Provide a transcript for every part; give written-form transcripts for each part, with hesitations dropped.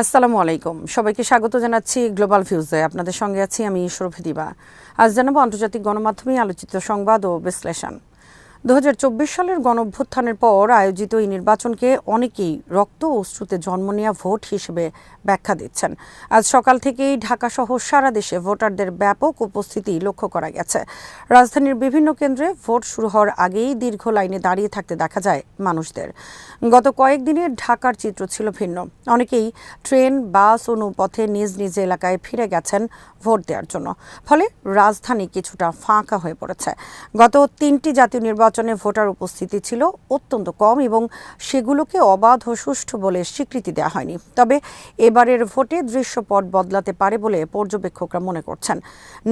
আসসালামু আলাইকুম, সবাইকে স্বাগত জানাচ্ছি গ্লোবাল ভিউজে। আপনাদের সঙ্গে আছি আমি সুরভি দিবা। আজ জানাবো আন্তর্জাতিক গণমাধ্যমে আলোচিত সংবাদ ও বিশ্লেষণ। 2024 সালের গণঅভ্যুত্থানের পর আয়োজিত এই নির্বাচনকে অনেকেই রক্ত ও অশ্রুতে জন্ম নেওয়া ভোট হিসেবে ব্যাখ্যা দিচ্ছেন। আজ সকাল থেকেই ঢাকাসহ সারা দেশে ভোটারদের ব্যাপক উপস্থিতি লক্ষ্য করা গেছে। রাজধানীর বিভিন্ন কেন্দ্রে ভোট শুরু হওয়ার আগেই দীর্ঘ লাইনে দাঁড়িয়ে থাকতে দেখা যায় মানুষদের। গত কয়েকদিনে ঢাকার চিত্র ছিল ভিন্ন। অনেকেই ট্রেন, বাস ও নৌপথে নিজ নিজ এলাকায় ফিরে গেছেন ভোট দেওয়ার জন্য। ফলে রাজধানী কিছুটা ফাঁকা হয়ে পড়েছে। গত 3টি জাতীয় নির্বাচনে ভোটার উপস্থিতি ছিল অত্যন্ত কম এবং সেগুলোকে অবাধ ও সুষ্ঠু বলে স্বীকৃতি দেওয়া হয়নি। তবে এবারের ভোটে দৃশ্যপট বদলাতে পারে বলে পর্যবেক্ষকরা মনে করছেন।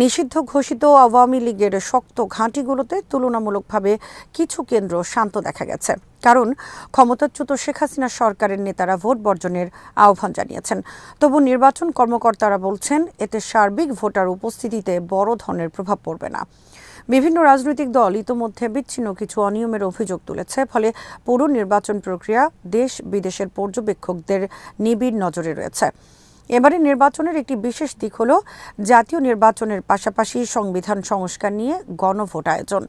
নিষিদ্ধ ঘোষিত আওয়ামী লীগের শক্ত ঘাঁটিগুলোতে তুলনামূলকভাবে কিছু কেন্দ্র শান্ত দেখা গেছে, কারণ ক্ষমতাচ্যুত শেখ হাসিনা সরকারের নেতারা ভোট বর্জনের আহ্বান জানিয়েছেন। তবু নির্বাচন কর্মকর্তারা বলছেন এতে সার্বিক ভোটার উপস্থিতিতে বড় ধরনের প্রভাব পড়বে না। বিভিন্ন রাজনৈতিক দল ইতোমধ্যে বিচ্ছিন্ন কিছু অনিয়মের অভিযোগ তুলেছে। ফলে পুরো নির্বাচন প্রক্রিয়া দেশ বিদেশের পর্যবেক্ষকদের নিবিড় নজরে রয়েছে। এবারে নির্বাচনের একটি বিশেষ দিক হল জাতীয় নির্বাচনের পাশাপাশি সংবিধান সংস্কার নিয়ে গণভোট আয়োজন।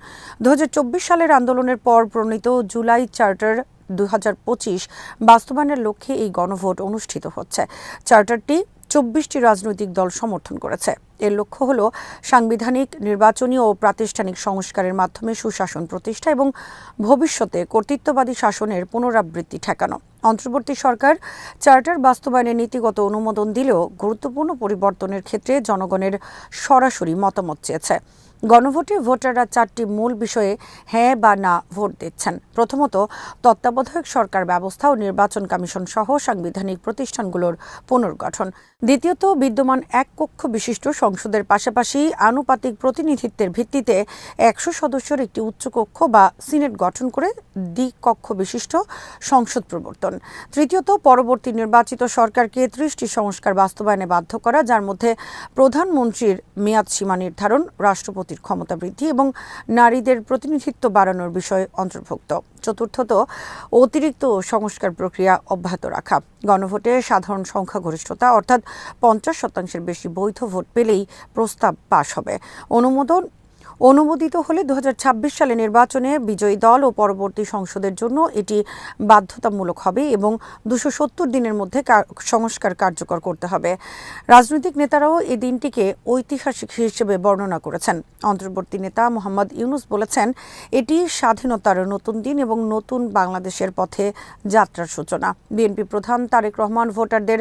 2024 সালের আন্দোলনের পর প্রণীত জুলাই চার্টার 2025 বাস্তবায়নের লক্ষ্যে এই গণভোট অনুষ্ঠিত হচ্ছে। চার্টারটি 24টি রাজনৈতিক দল সমর্থন করেছে। এর লক্ষ্য হল সাংবিধানিক, নির্বাচনী ও প্রাতিষ্ঠানিক সংস্কারের মাধ্যমে সুশাসন প্রতিষ্ঠা এবং ভবিষ্যতে কর্তৃত্ববাদী শাসনের পুনরাবৃত্তি ঠেকানো। অন্তর্বর্তী সরকার চার্টার বাস্তবায়নে নীতিগত অনুমোদন দিলেও গুরুত্বপূর্ণ পরিবর্তনের ক্ষেত্রে জনগণের সরাসরি মতামত চেয়েছে। গণভোটে ভোটাররা 4টি মূল বিষয়ে হ্যাঁ বা না ভোট দিচ্ছেন। প্রথমত, তত্ত্বাবধায়ক সরকার ব্যবস্থা ও নির্বাচন কমিশন সহ সাংবিধানিক প্রতিষ্ঠানগুলোর পুনর্গঠন। দ্বিতীয়ত, বিদ্যমান এক কক্ষ বিশিষ্ট সংসদের পাশাপাশি আনুপাতিক প্রতিনিধিত্বের ভিত্তিতে 100 সদস্যের একটি উচ্চকক্ষ বা সিনেট গঠন করে দ্বিকক্ষ বিশিষ্ট সংসদ প্রবর্তন। তৃতীয়ত, পরবর্তী নির্বাচিত সরকারকে 30টি সংস্কার বাস্তবায়নে বাধ্য করা, যার মধ্যে প্রধানমন্ত্রীর মেয়াদ সীমা নির্ধারণ, রাষ্ট্রপতির ক্ষমতা বৃদ্ধি এবং নারীদের প্রতিনিধিত্ব বাড়ানোর বিষয় অন্তর্ভুক্ত। চতুর্থত, অতিরিক্ত সংস্কার প্রক্রিয়া অব্যাহত রাখা। গণভোটে সাধারণ সংখ্যাগরিষ্ঠতা অর্থাৎ 50% বেশি বৈধ ভোট পেলেই প্রস্তাব পাশ হবে। অনুমোদিত হলে 2026 সালে নির্বাচনে বিজয়ী দল ও পরবর্তী সংসদের জন্য এটি বাধ্যতামূলক হবে এবং 270 দিনের মধ্যে সংস্কার কার্যকর করতে হবে। রাজনৈতিক নেতারাও এই দিনটিকে ঐতিহাসিক হিসেবে বর্ণনা করেছেন। অন্তর্বর্তী নেতা মোহাম্মদ ইউনূস বলেছেন, এটি স্বাধীনতার নতুন দিন এবং নতুন বাংলাদেশের পথে যাত্রার সূচনা। বিএনপি প্রধান তারেক রহমান ভোটারদের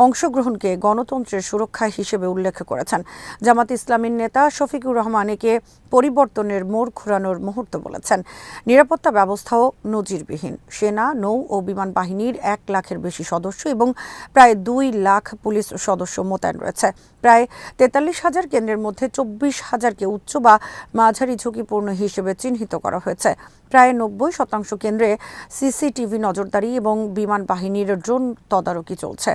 অংশগ্রহণকে গণতন্ত্রের সুরক্ষা হিসেবে উল্লেখ করেছেন। জামাত ইসলামীর নেতা শফিকুর রহমান একে পরিবর্তনের মোড় ঘোরানোর মুহূর্ত বলেছেন। নিরাপত্তা ব্যবস্থাও নজিরবিহীন। সেনা, নৌ ও বিমান বাহিনীর 1 লাখের বেশি সদস্য এবং প্রায় 2 লাখ পুলিশ সদস্য মোতায়েন রয়েছে। প্রায় 43,000 কেন্দ্রের মধ্যে 24,000কে উচ্চ বা মাঝারি ঝুঁকিপূর্ণ হিসেবে চিহ্নিত করা হয়েছে। প্রায় 90% কেন্দ্রে সিসিটিভি নজরদারি এবং বিমান বাহিনীর ড্রোন তদারকি চলছে।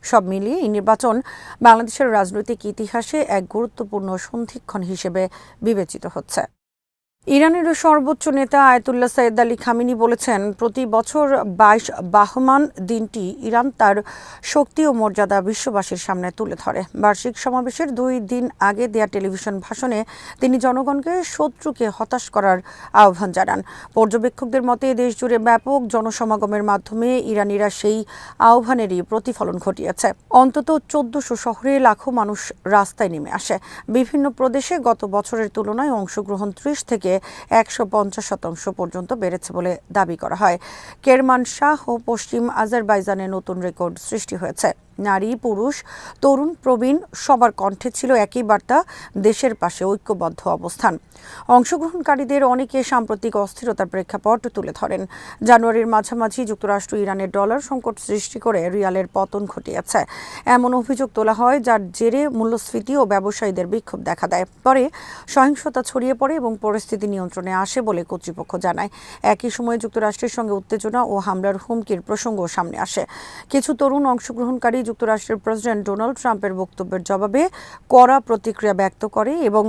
সব মিলিয়ে এই নির্বাচন বাংলাদেশের রাজনৈতিক ইতিহাসে এক গুরুত্বপূর্ণ সন্ধিক্ষণ হিসেবে বিবেচিত হচ্ছে। ইরানের সর্বোচ্চ নেতা আয়াতুল্লাহ সাইয়েদ আলী খামেনি বলেছেন, প্রতি বছর 22 বাহমান দিনটি ইরান তার শক্তি ও মর্যাদা বিশ্ববাসীর সামনে তুলে ধরে। বার্ষিক সমাবেশের 2 দিন আগে দেয়া টেলিভিশন ভাষণে তিনি জনগণকে শত্রুকে হতাশ করার আহ্বান জানান। পর্যবেক্ষকদের মতে দেশ জুড়ে ব্যাপক জনসমাগমের মাধ্যমে ইরানিরা সেই আহ্বানেরই প্রতিফলন ঘটিয়েছে। অন্তত 1400 শহরে লাখো মানুষ রাস্তায় নেমে আসে। বিভিন্ন প্রদেশে গত বছরের তুলনায় অংশগ্রহণ 30 থেকে 150% পর্যন্ত বেড়েছে বলে দাবি করা হয়। কেরমানশাহ ও পশ্চিম আজারবাইজানে নতুন রেকর্ড সৃষ্টি হয়েছে। নারী, পুরুষ, তরুণ, প্রবীণ সবার কণ্ঠে ছিল একই বার্তা, দেশের পাশে ঐক্যবদ্ধ অবস্থান। অংশগ্রহণকারীদের অনেকে সাম্প্রতিক অস্থিরতার প্রেক্ষাপট তুলে ধরেন। জানুয়ারির মাঝামাঝি যুক্তরাষ্ট্র ইরানের ডলার সংকট সৃষ্টি করে রিয়ালের পতন ঘটিয়েছে। এমন অভিযোগ তোলা হয় যার জেরে মূল্যস্ফীতি ও ব্যবসায়ীদের বিক্ষোভ দেখা দেয়। পরে সহিংসতা ছড়িয়ে পড়ে এবং পরিস্থিতি নিয়ন্ত্রণে আসে বলে কর্তৃপক্ষ জানায়। একই সময়ে যুক্তরাষ্ট্রের সঙ্গে উত্তেজনা ও হামলার হুমকির প্রসঙ্গও সামনে আসে। কিছু তরুণ অংশগ্রহণকারী যুক্তরাষ্ট্রের প্রেসিডেন্ট ডোনাল্ড ট্রাম্পের বক্তব্যের জবাবে কড়া প্রতিক্রিয়া ব্যক্ত করে এবং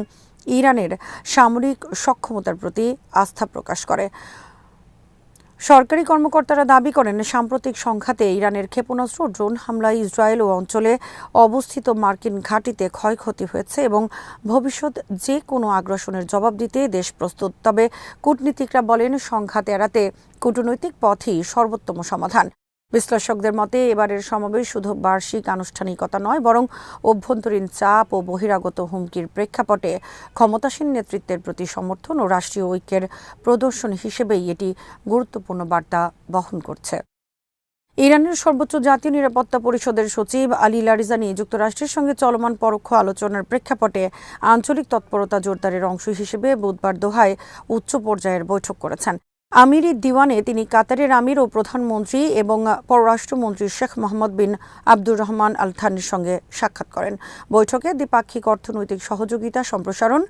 ইরানের সামরিক সক্ষমতার প্রতি আস্থা প্রকাশ করে। সরকারি কর্মকর্তারা দাবি করেন, সাম্প্রতিক সংঘাতে ইরানের ক্ষেপণাস্ত্র ও ড্রোন হামলায় ইসরায়েল ও অঞ্চলে অবস্থিত মার্কিন ঘাঁটিতে ক্ষয়ক্ষতি হয়েছে এবং ভবিষ্যৎ যে কোনো আগ্রাসনের জবাব দিতে দেশ প্রস্তুত। তবে কূটনীতিকরা বলেন, সংঘাত এড়াতে কূটনৈতিক পথই সর্বোত্তম সমাধান। বিশ্লেষকদের মতে এবারের সমাবেশ শুধু বার্ষিক আনুষ্ঠানিকতা নয়, বরং অভ্যন্তরীণ চাপ ও বহিরাগত হুমকির প্রেক্ষাপটে ক্ষমতাসীন নেতৃত্বের প্রতি সমর্থন ও রাষ্ট্রীয় ঐক্যের প্রদর্শন হিসেবেই এটি গুরুত্বপূর্ণ বার্তা বহন করছে। ইরানের সর্বোচ্চ জাতীয় নিরাপত্তা পরিষদের সচিব আলী লারিজানি যুক্তরাষ্ট্রের সঙ্গে চলমান পরোক্ষ আলোচনার প্রেক্ষাপটে আঞ্চলিক তৎপরতা জোরদারের অংশ হিসেবে বুধবার দোহায় উচ্চ পর্যায়ের বৈঠক করেছেন। আমিরি দিওয়ানে তিনি কাতারের আমির ও প্রধানমন্ত্রী এবং পররাষ্ট্রমন্ত্রী শেখ মোহাম্মদ বিন আব্দুর রহমান আল থানির সঙ্গে সাক্ষাৎ করেন। বৈঠকে দ্বিপাক্ষিক অর্থনৈতিক সহযোগিতা সম্প্রসারণ,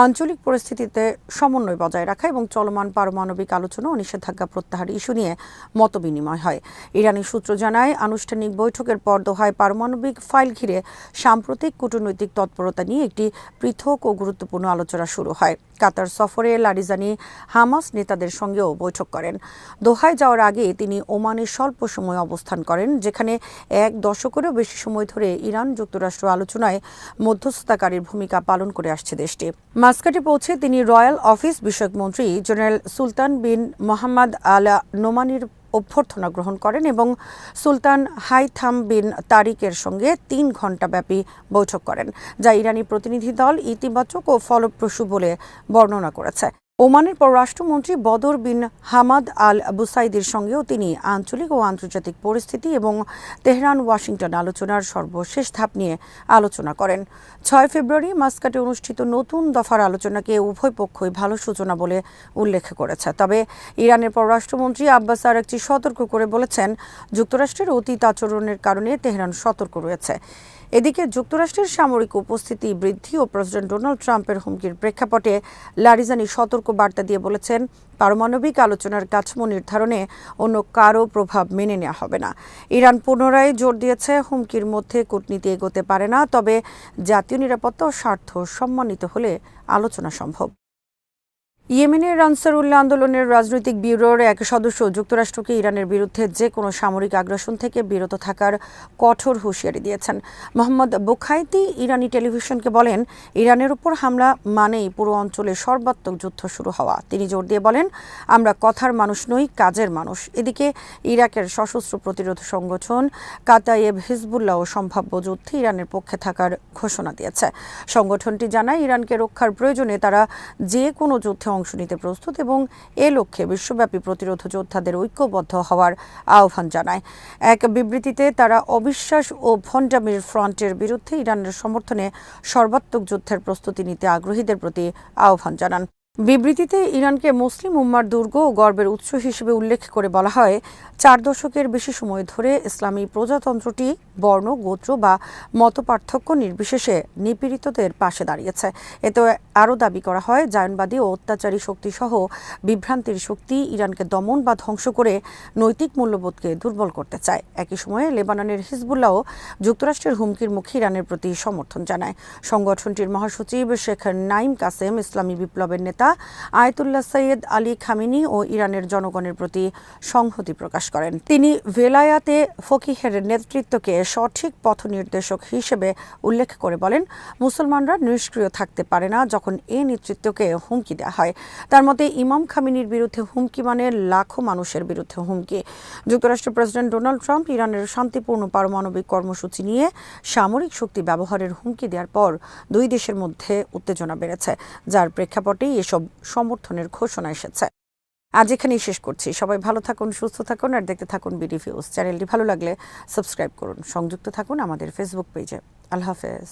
আঞ্চলিক পরিস্থিতিতে সমন্বয় বজায় রাখা এবং চলমান পারমাণবিক আলোচনা ও নিষেধাজ্ঞা প্রত্যাহার ইস্যু নিয়ে মতবিনিময় হয়। ইরানি সূত্র জানায়, আনুষ্ঠানিক বৈঠকের পর দোহায় পারমাণবিক ফাইল ঘিরে সাম্প্রতিক কূটনৈতিক তৎপরতা নিয়ে একটি পৃথক ও গুরুত্বপূর্ণ আলোচনা শুরু হয়। কাতার সফরে লারিজানি হামাস নেতাদের সঙ্গেও বৈঠক করেন। দোহায় যাওয়ার আগে তিনি ওমানে স্বল্প সময় অবস্থান করেন, যেখানে এক দশকেরও বেশি সময় ধরে ইরান যুক্তরাষ্ট্র আলোচনায় মধ্যস্থতাকারীর ভূমিকা পালন করে আসছে দেশটি। মাস্কাটে পৌঁছে তিনি রয়্যাল অফিস বিষয়ক মন্ত্রী জেনারেল সুলতান বিন মোহাম্মদ আল নোমানির অভ্যর্থনা গ্রহণ করেন এবং সুলতান হাইথাম বিন তারিকের সঙ্গে 3 ঘণ্টাব্যাপী বৈঠক করেন, যা ইরানি প্রতিনিধি দল ইতিবাচক ও ফলপ্রসূ বলে বর্ণনা করেছে। ওমানের পররাষ্ট্রমন্ত্রী বদর বিন হামাদ আল বুসাইদির সঙ্গেও তিনি আঞ্চলিক ও আন্তর্জাতিক পরিস্থিতি এবং তেহরান ওয়াশিংটন আলোচনার সর্বশেষ ধাপ নিয়ে আলোচনা করেন। 6 ফেব্রুয়ারি মাস্কাটে অনুষ্ঠিত নতুন দফার আলোচনাকে উভয় পক্ষই ভালো সূচনা বলে উল্লেখ করেছে। তবে ইরানের পররাষ্ট্রমন্ত্রী আব্বাস আরাকচি সতর্ক করে বলেছেন, যুক্তরাষ্ট্রের অতীত আচরণের কারণে তেহরান সতর্ক রয়েছে। এদিকে যুক্তরাষ্ট্রের সামরিক উপস্থিতি বৃদ্ধি ও প্রেসিডেন্ট ডোনাল্ড ট্রাম্পের হুমকির প্রেক্ষাপটে লারিজানি সতর্ক বার্তা দিয়ে বলেছেন, পারমাণবিক আলোচনার কাঠামো নির্ধারণে অন্য কারও প্রভাব মেনে নেওয়া হবে না। ইরান পুনরায় জোর দিয়েছে, হুমকির মধ্যে কূটনীতি এগোতে পারে না, তবে জাতীয় নিরাপত্তা ও স্বার্থ সম্মানিত হলে আলোচনা সম্ভব। ইয়েমেনের আনসারুল্লাহ আন্দোলনের রাজনৈতিক ব্যুরোর এক সদস্য যুক্তরাষ্ট্রকে ইরানের বিরুদ্ধে যে কোনো সামরিক আগ্রাসন থেকে বিরত থাকার কঠোর হুঁশিয়ারি দিয়েছেন। মোহাম্মদ বুখাইতি ইরানি টেলিভিশনকে বলেন, ইরানের উপর হামলা মানেই পুরো অঞ্চলে সর্বাত্মক যুদ্ধ শুরু হওয়া। তিনি জোর দিয়ে বলেন, আমরা কথার মানুষ নই, কাজের মানুষ। এদিকে ইরাকের সশস্ত্র প্রতিরোধ সংগঠন কাতায়েব হিজবুল্লাহ সম্ভাব্য যুদ্ধে ইরানের পক্ষে থাকার ঘোষণা দিয়েছে। সংগঠনটি জানায়, ইরানকে রক্ষার প্রয়োজনে তারা যে কোনো যুদ্ধে অংশ নিতে প্রস্তুত এবং এ লক্ষ্যে বিশ্বব্যাপী প্রতিরোধ যোদ্ধাদের ঐক্যবদ্ধ হওয়ার আহ্বান জানায়। এক বিবৃতিতে তারা অবিশ্বাস ও ভণ্ডামির ফ্রন্টের বিরুদ্ধে ইরানের সমর্থনে সর্বাত্মক যুদ্ধের প্রস্তুতি নিতে আগ্রহীদের প্রতি আহ্বান জানান। বিবৃতিতে ইরানকে মুসলিম উম্মার দুর্গ ও গর্বের উৎস হিসেবে উল্লেখ করে বলা হয়, 4 দশকের বেশি সময় ধরে ইসলামী প্রজাতন্ত্রটি বর্ণ, গোত্র বা মতপার্থক্য নির্বিশেষে নিপীড়িতদের পাশে দাঁড়িয়েছে। এতে আরও দাবি করা হয়, জায়নবাদী ও অত্যাচারী শক্তিসহ বিভ্রান্তির শক্তি ইরানকে দমন বা ধ্বংস করে নৈতিক মূল্যবোধকে দুর্বল করতে চায়। একই সময়ে লেবাননের হিজবুল্লাহ যুক্তরাষ্ট্রের হুমকির মুখে ইরানের প্রতি সমর্থন জানায়। সংগঠনটির মহাসচিব শেখ নাইম কাসেম ইসলামী বিপ্লবের নেতা আয়াতুল্লাহ সৈয়দ আলী খামেনি ও ইরানের জনগণের প্রতি সংহতি প্রকাশ করেন। তিনি ভেলায়াতে ফকিহের নেতৃত্বকে সঠিক পথ নির্দেশক হিসেবে উল্লেখ করে বলেন, মুসলমানরা নিষ্ক্রিয় থাকতে পারে না যখন এই নেতৃত্বকে হুমকি দেওয়া হয়। তার মতে, ইমাম খামেনির বিরুদ্ধে হুমকি মানে লাখো মানুষের বিরুদ্ধে হুমকি। যুক্তরাষ্ট্রের প্রেসিডেন্ট ডোনাল্ড ট্রাম্প ইরানের শান্তিপূর্ণ পারমাণবিক কর্মসূচি নিয়ে সামরিক শক্তি ব্যবহারের হুমকি দেওয়ার পর 2 দেশের মধ্যে উত্তেজনা বেড়েছে, যার প্রেক্ষাপটেই এসব সমর্থনের ঘোষণা এসেছে। আজ এখানেই শেষ করছি। সবাই ভালো থাকুন, সুস্থ থাকুন আর দেখতে থাকুন বিডি ভিউজ। চ্যানেলটি ভালো লাগলে সাবস্ক্রাইব করুন, সংযুক্ত থাকুন আমাদের ফেসবুক পেজে। আল্লাহ হাফেজ।